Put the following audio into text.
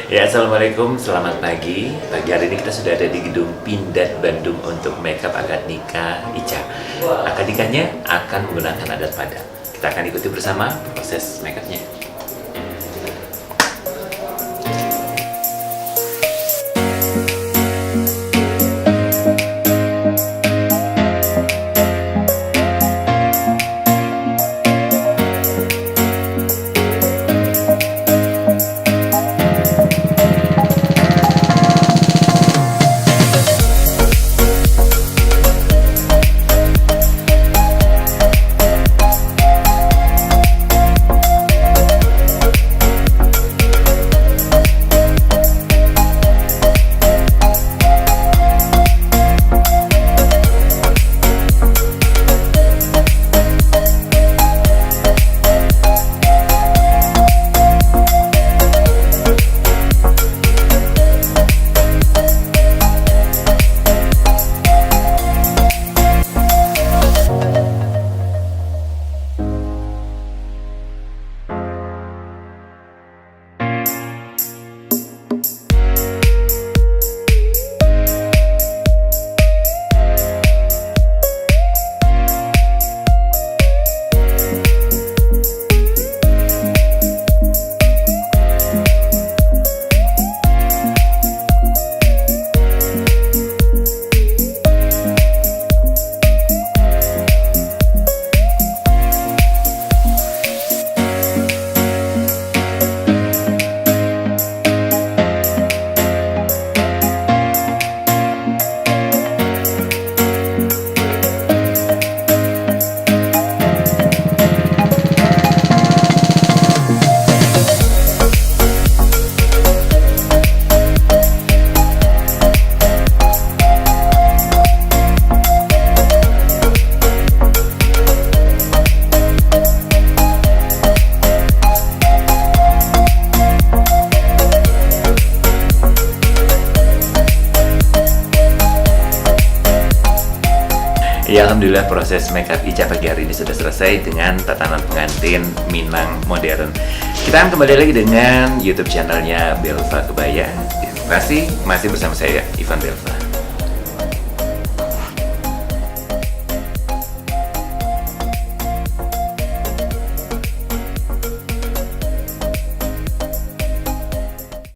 Ya, assalamualaikum, selamat pagi. Pagi hari ini kita sudah ada di gedung Pindad Bandung untuk makeup akad nikah Ica. Akad nikahnya akan menggunakan adat Padang. Kita akan ikuti bersama proses makeupnya. Ya, alhamdulillah proses makeup Ica pagi hari ini sudah selesai dengan tatanan pengantin Minang modern. Kita akan kembali lagi dengan YouTube channelnya Belva Kebaya. Terima kasih, masih bersama saya Ivan Belva.